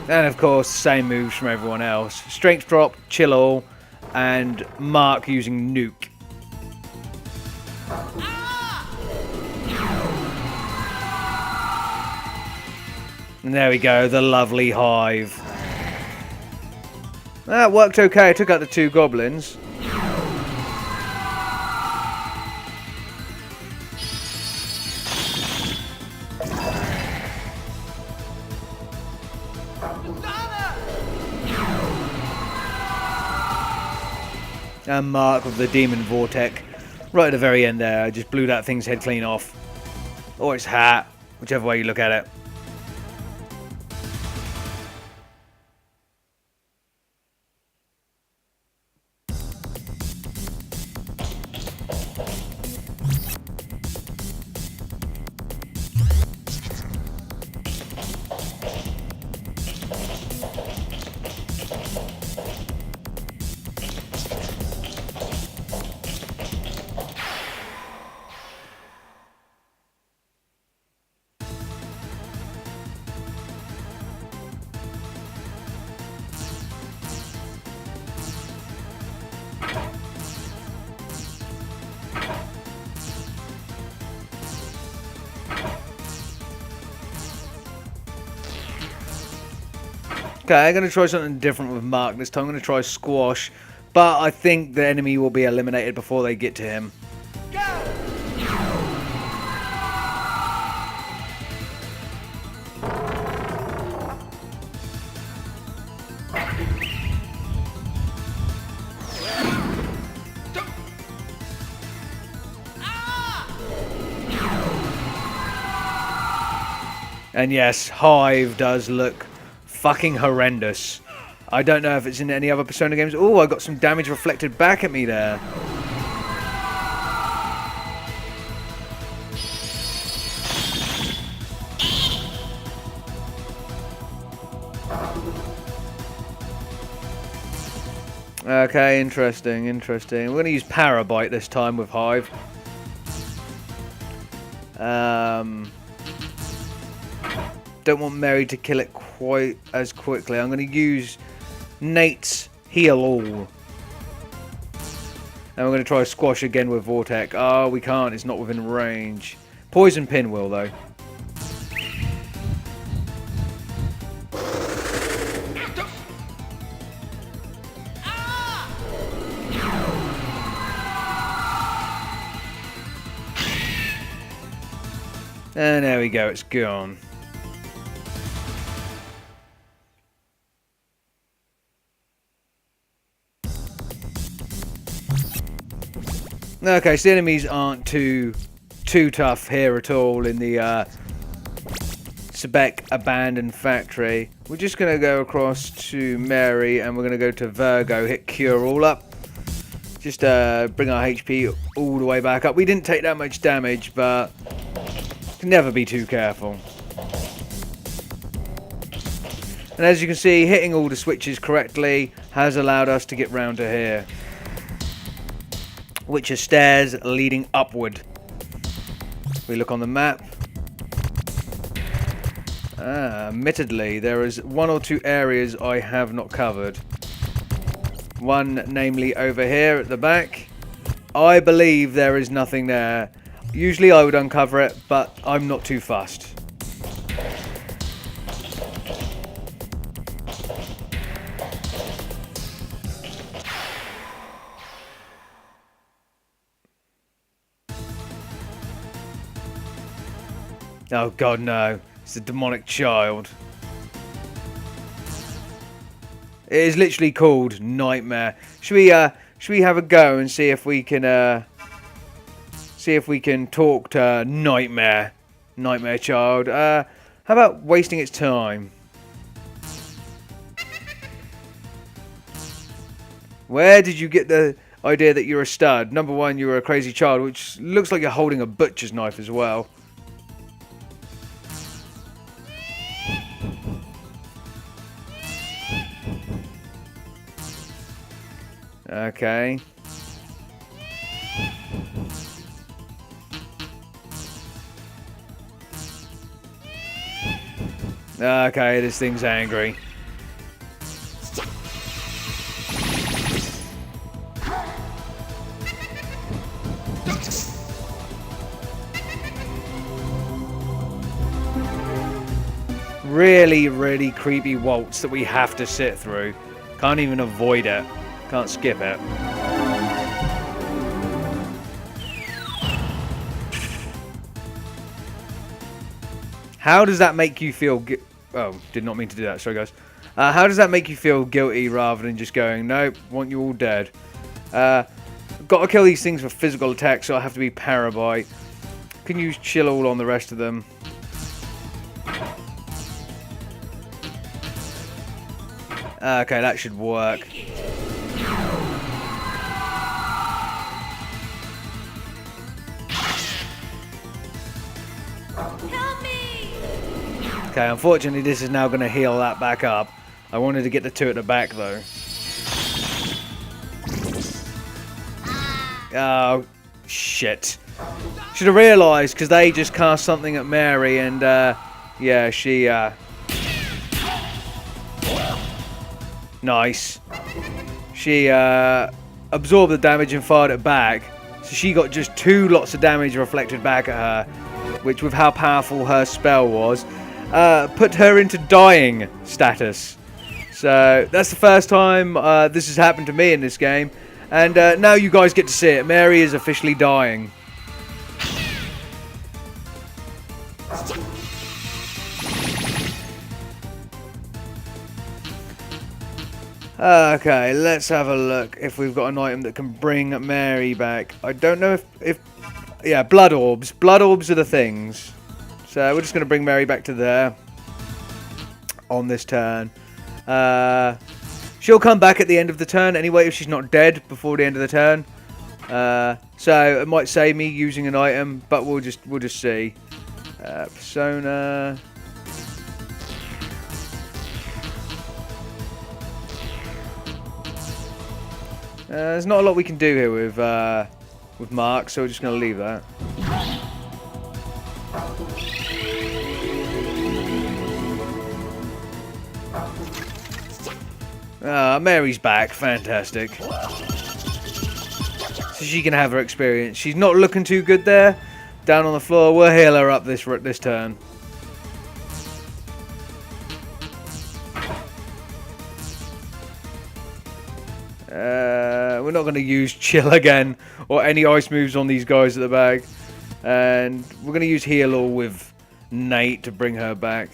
And of course, same moves from everyone else. Strength drop, chill all, and Mark using nuke. And there we go, the lovely Hive. That worked okay. I took out the 2 goblins. And Mark with the Demon Vortex. Right at the very end there. I just blew that thing's head clean off. Or its hat. Whichever way you look at it. Okay, I'm going to try something different with Mark this time. I'm going to try Squash, but I think the enemy will be eliminated before they get to him. And yes, Hive does look fucking horrendous. I don't know if it's in any other Persona games. Oh, I got some damage reflected back at me there. Okay, interesting, interesting. We're going to use Parabite this time with Hive. Don't want Mary to kill it quite as quickly. I'm going to use Nate's Heal All. And we're going to try Squash again with Vortex. Oh, we can't. It's not within range. Poison Pin will, though. And there we go. It's gone. Okay, so the enemies aren't too tough here at all in the Sebek Abandoned Factory. We're just going to go across to Mary and we're going to go to Virgo, hit Cure All up. Just bring our HP all the way back up. We didn't take that much damage, but can never be too careful. And as you can see, hitting all the switches correctly has allowed us to get round to here, which are stairs leading upward. We look on the map. Admittedly, there is one or two areas I have not covered. One, namely over here at the back. I believe there is nothing there. Usually I would uncover it, but I'm not too fussed. Oh god, no. It's the demonic child. It is literally called Nightmare. Should we have a go and see if we can talk to Nightmare child? How about wasting its time? Where did you get the idea that you're a stud? Number one, you're a crazy child, which looks like you're holding a butcher's knife as well. Okay. Okay, this thing's angry. Really, really creepy waltz that we have to sit through. Can't even avoid it. Can't skip it. How does that make you feel? Oh, did not mean to do that. Sorry, guys. How does that make you feel guilty rather than just going, nope, want you all dead? Got to kill these things for physical attack, so I have to be Parabite. Can use Chill All on the rest of them. Okay, that should work. Help me! Okay, unfortunately this is now going to heal that back up. I wanted to get the two at the back though. Oh, shit. Should have realised, because they just cast something at Mary and, yeah, she, nice. She, absorbed the damage and fired it back. So she got just 2 lots of damage reflected back at her, which with how powerful her spell was, put her into dying status. So that's the first time this has happened to me in this game. And now you guys get to see it. Mary is officially dying. Okay, let's have a look if we've got an item that can bring Mary back. I don't know if yeah, blood orbs. Blood orbs are the things. So we're just going to bring Mary back to there on this turn. She'll come back at the end of the turn anyway if she's not dead before the end of the turn. So it might save me using an item, but we'll just see. Persona. There's not a lot we can do here with Mark, so we're just going to leave that. Mary's back. Fantastic. So she can have her experience. She's not looking too good there. Down on the floor. We'll heal her up this turn. We're not going to use chill again or any ice moves on these guys at the back. And we're going to use heal all with Nate to bring her back.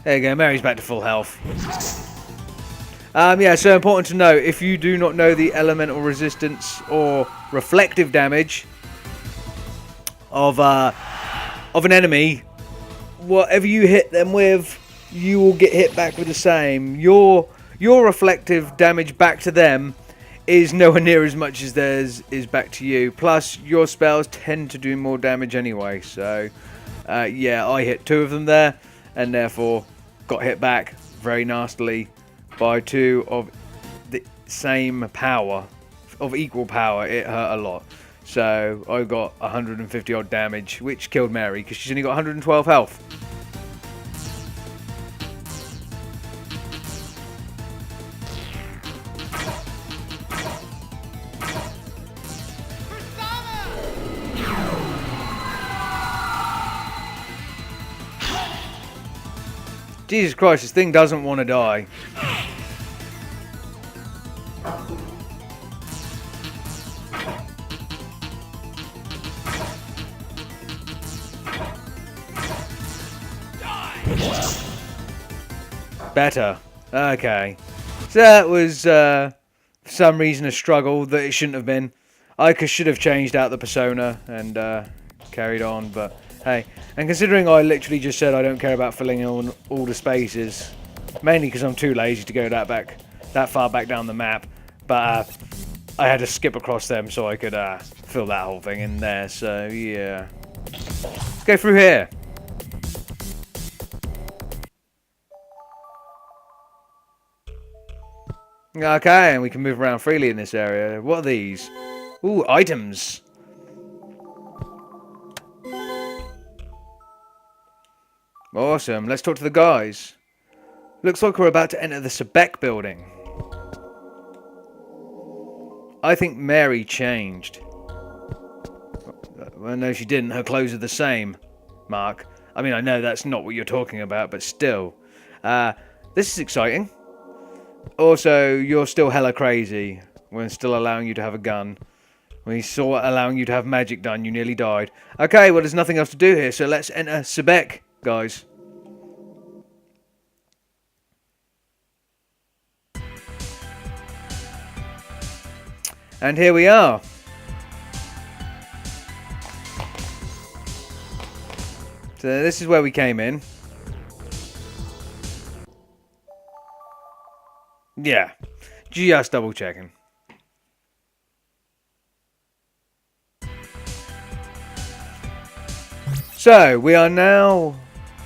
There you go, Mary's back to full health. Yeah, so important to know, if you do not know the elemental resistance or reflective damage of an enemy, whatever you hit them with, you will get hit back with the same. Your reflective damage back to them is nowhere near as much as theirs is back to you. Plus, your spells tend to do more damage anyway. So, yeah, I hit 2 of them there, and therefore got hit back very nastily by 2 of the same power, of equal power. It hurt a lot. So I got 150 odd damage, which killed Mary because she's only got 112 health. Jesus Christ, this thing doesn't want to die. Better. Okay. So that was, for some reason, a struggle that it shouldn't have been. I should have changed out the persona and carried on, but hey. And considering I literally just said I don't care about filling in all the spaces, mainly because I'm too lazy to go that far back down the map, but I had to skip across them so I could fill that whole thing in there, so yeah. Let's go through here. Okay, and we can move around freely in this area. What are these? Ooh, items. Awesome. Let's talk to the guys. Looks like we're about to enter the Sebek building. I think Mary changed. Well, no, she didn't. Her clothes are the same, Mark. I mean, I know that's not what you're talking about, but still. This is exciting. Also, you're still hella crazy when still allowing you to have a gun. When he saw allowing you to have magic done, you nearly died. Okay, well, there's nothing else to do here, so let's enter Sebek, guys. And here we are. So this is where we came in. Yeah, just double checking. So we are now,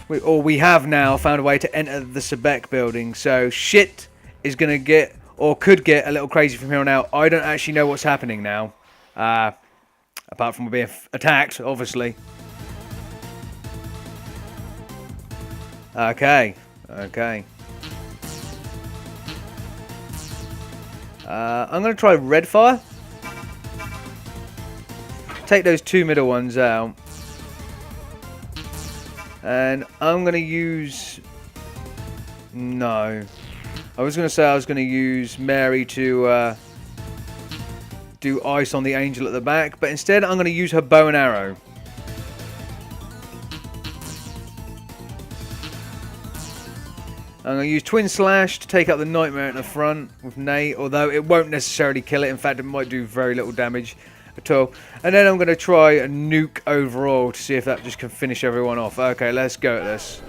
we have now found a way to enter the Sebek building. So shit is gonna get, or could get, a little crazy from here on out. I don't actually know what's happening now, apart from being attacked, obviously. Okay. I'm going to try red fire. Take those 2 middle ones out. And I'm going to use... No. I was going to say I was going to use Mary to do ice on the angel at the back. But instead I'm going to use her bow and arrow. I'm going to use Twin Slash to take out the Nightmare at the front with Nate. Although it won't necessarily kill it. In fact, it might do very little damage at all. And then I'm going to try a nuke overall to see if that just can finish everyone off. Okay, let's go at this.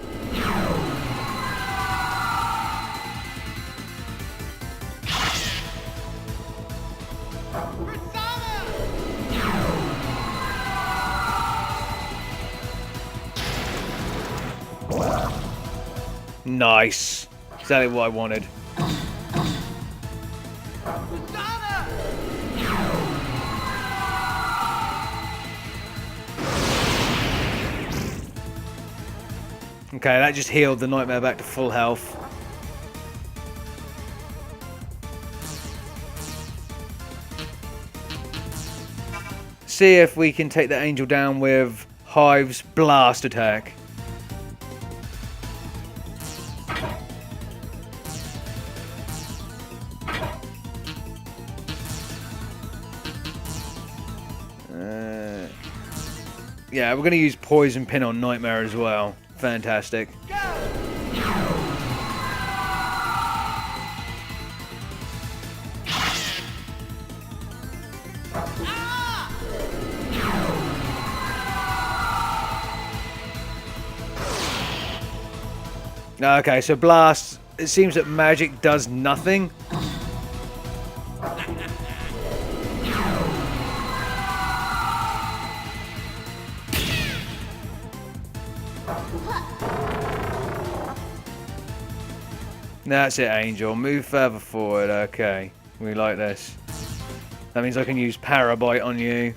Nice. Exactly what I wanted. Okay, that just healed the Nightmare back to full health. See if we can take the angel down with Hive's blast attack. Yeah, we're going to use Poison Pin on Nightmare as well. Fantastic. Okay, so Blast, it seems that magic does nothing. That's it, Angel. Move further forward. Okay, we like this. That means I can use Parabite on you.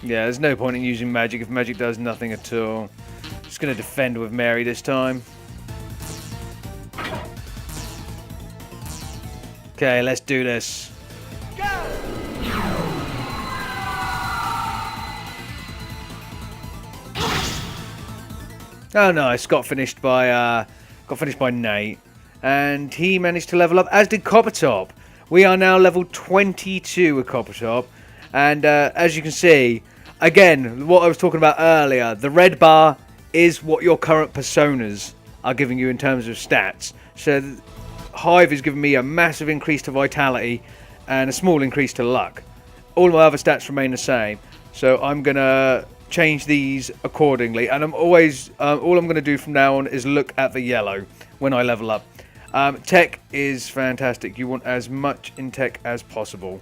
Yeah, there's no point in using magic if magic does nothing at all. Just going to defend with Mary this time. Okay, let's do this. Oh nice, got finished by Nate, and he managed to level up, as did Coppertop. We are now level 22 with Coppertop, and as you can see, again, what I was talking about earlier, the red bar is what your current personas are giving you in terms of stats. So Hive is giving me a massive increase to vitality and a small increase to luck. All my other stats remain the same, so I'm gonna change these accordingly, and I'm always all I'm going to do from now on is look at the yellow when I level up. Tech is fantastic. You want as much in tech as possible,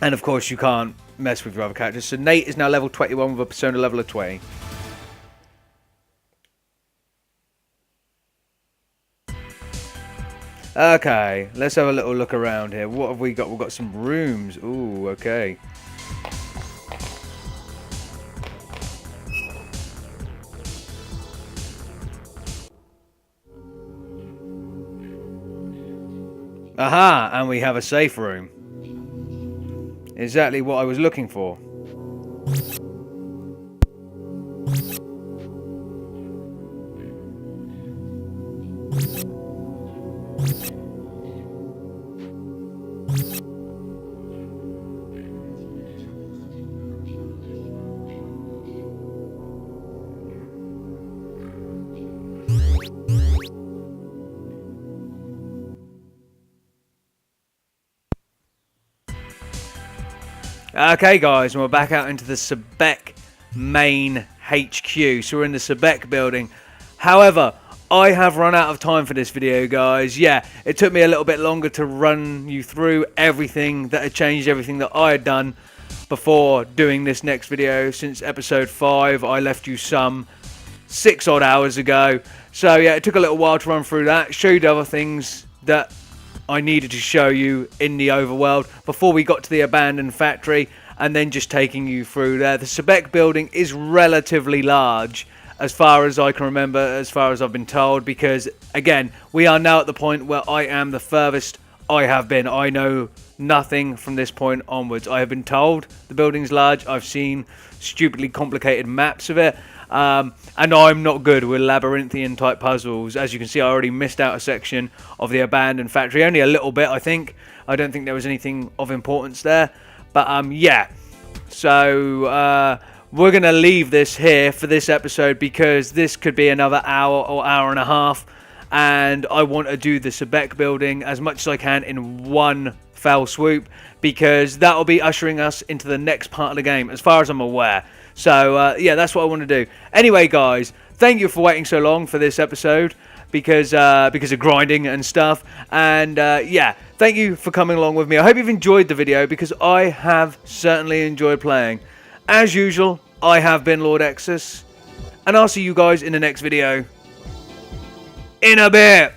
and of course you can't mess with your other characters. So Nate is now level 21 with a persona level of 20. Okay, let's have a little look around here. What have we got? We've got some rooms. Ooh, okay. Aha, and we have a safe room. Exactly what I was looking for. Okay guys, and we're back out into the Sebek main HQ. So we're in the Sebek building. However, I have run out of time for this video, guys. Yeah, it took me a little bit longer to run you through everything that had changed, everything that I had done before doing this next video. Since episode 5, I left you some 6 odd hours ago. So yeah, it took a little while to run through that, show you the other things that I needed to show you in the overworld before we got to the abandoned factory, and then just taking you through there. The Sebek building is relatively large, as far as I can remember, as far as I've been told, because again, we are now at the point where I am the furthest I have been. I know nothing from this point onwards. I have been told the building's large. I've seen stupidly complicated maps of it. And I'm not good with labyrinthian type puzzles. As you can see, I already missed out a section of the abandoned factory. Only a little bit, I think. I don't think there was anything of importance there. But yeah. So we're going to leave this here for this episode because this could be another hour or hour and a half. And I want to do the Sebek building as much as I can in one fell swoop, because that will be ushering us into the next part of the game, as far as I'm aware. So, yeah, that's what I want to do. Anyway, guys, thank you for waiting so long for this episode, because of grinding and stuff. And, yeah, thank you for coming along with me. I hope you've enjoyed the video, because I have certainly enjoyed playing. As usual, I have been Lord Exsus, and I'll see you guys in the next video. In a bit.